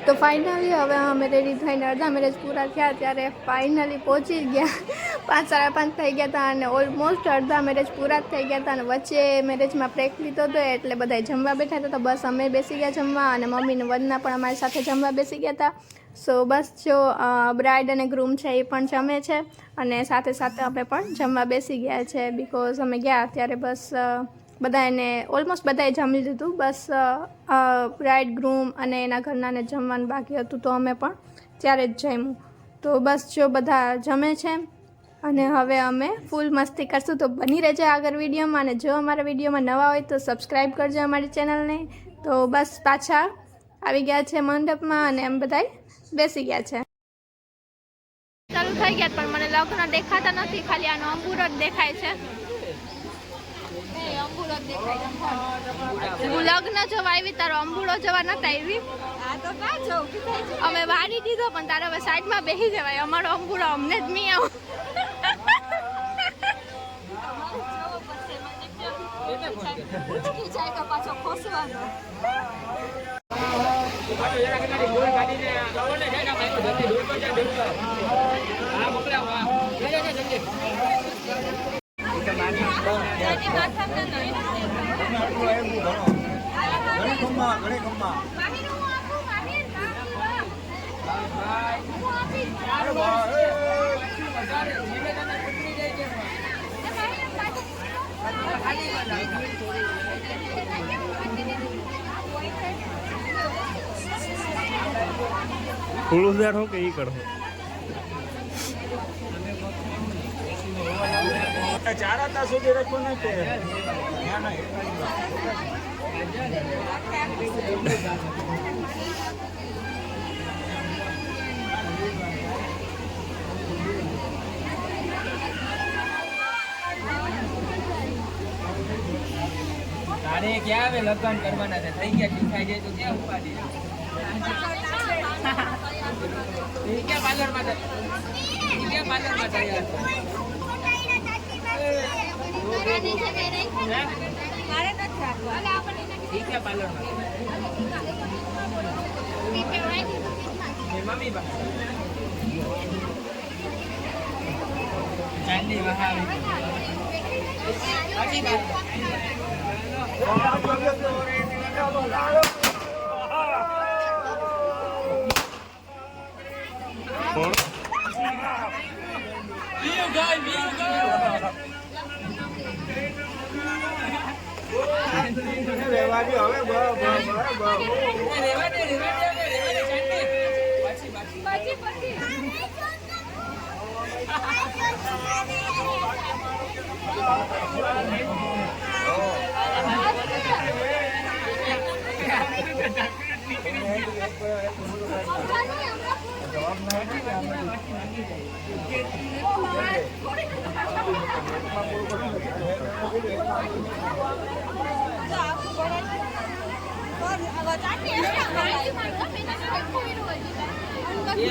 તો ફાઇનલી હવે અમે રેડી થઈને અડધા મેરેજ પૂરા થયા ત્યારે ફાઇનલી પહોંચી ગયા 5 સાડા 5 થઈ ગયા હતા અને ઓલમોસ્ટ અડધા મેરેજ પૂરા થઈ ગયા હતા અને વચ્ચે મેરેજમાં બ્રેક લીધો હતો એટલે બધા જમવા બેઠા હતા. તો બસ અમે બેસી ગયા જમવા અને મમ્મીને વંદના પણ અમારી સાથે જમવા બેસી ગયા હતા. સો બસ જો બ્રાઇડ અને ગ્રૂમ છે એ પણ જમે છે અને સાથે સાથે અમે પણ જમવા બેસી ગયા છે. બિકોઝ અમે ગયા ત્યારે બસ બધાને ઓલમોસ્ટ બધાએ જમી લીધું. બસ બ્રાઇડ ગ્રૂમ અને એના ઘરનાને જમવાનું બાકી હતું તો અમે પણ ત્યારે જ જમ્યું. તો બસ જો બધા જમે છે અને હવે અમે ફૂલ મસ્તી કરશું. તો બની રહેજો આગળ વિડીયોમાં અને જો અમારા વિડીયોમાં નવા હોય તો સબસ્ક્રાઈબ કરજો અમારી ચેનલને. તો બસ પાછા આવી ગયા છે મંડપમાં અને એમ બધાય બેસી ગયા છે. ચાલુ થઈ ગયા પણ મને લગ્ન દેખાતા નથી, ખાલી આનો અંબુરો જ દેખાય છે. હું લગ્ન જોવા આવી, તારો અંબુડો જોવા નતા આવી. અમે વારી દીધો પણ તારે હવે સાઈડમાં બેસી જવાય. અમારો અંબુડો અમને જ નહીં આવો. ફૂલદાર હો કે ઈ કરો 4 હતા સુધી રખો ને કે તારે ક્યાં આવે લગ્ન કરવાના છે, થઈ ગયા ઠીક જાય તો ક્યાં ઉપાડી ક્યાં પાર્લરમાં તૈયાર મમ્મી ચાંદી વહાવી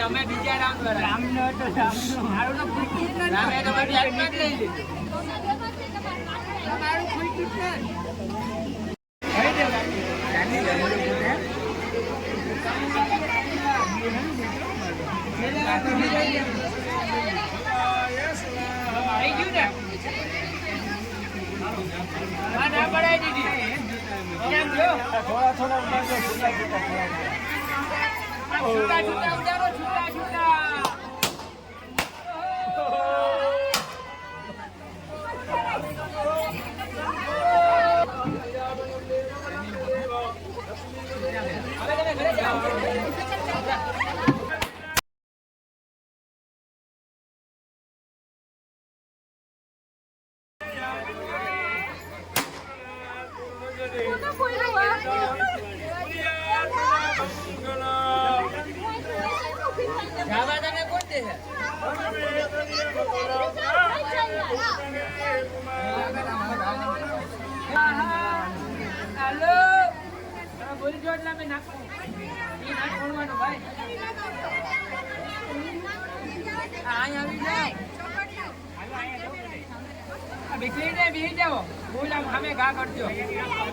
અમે બીજા રામ મારું તો બધી હાથમાં જ લઈ લીધું. બીકલીને બેસી જાઓ, ફૂલ આમ સામે ઘા કરજો,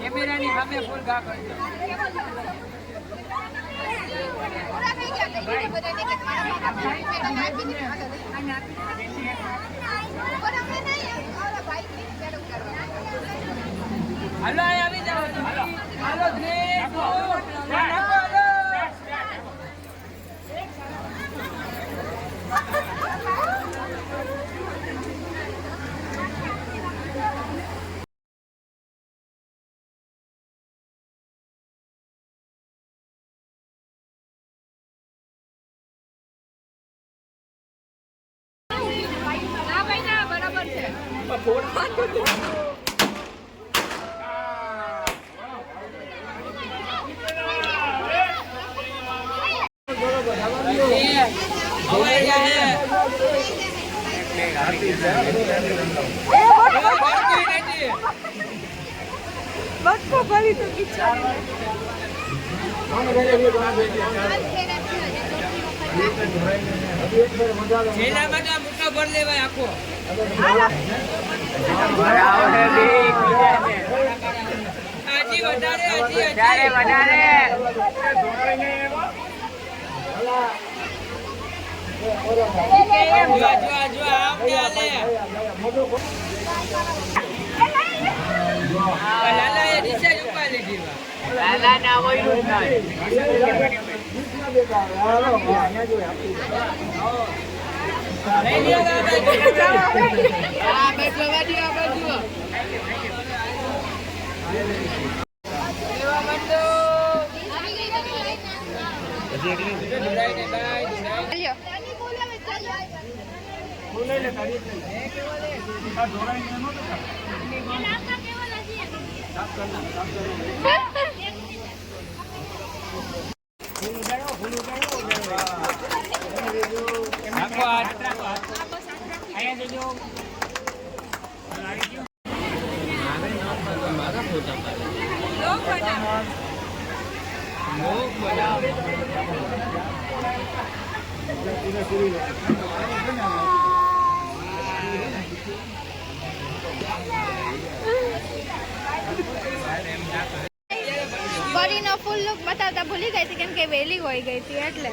કેમેરાની સામે ફૂલ ઘા કરજો. હાલો આવી જાઓ હાલો 3 2 1 બરાબર છે બટકો ભરી તો બિચારી છેલ્લામાં તો મોટો ભર લેવાય આખો હજી વધારે જો આમ ચાલે લાલા એ દિશા ઉપાડી લીધી લાલા ના હોય બોડીનો ફૂલ લુક બતાવતા ભૂલી ગઈ હતી કેમ કે વેલી હોઈ ગઈ હતી એટલે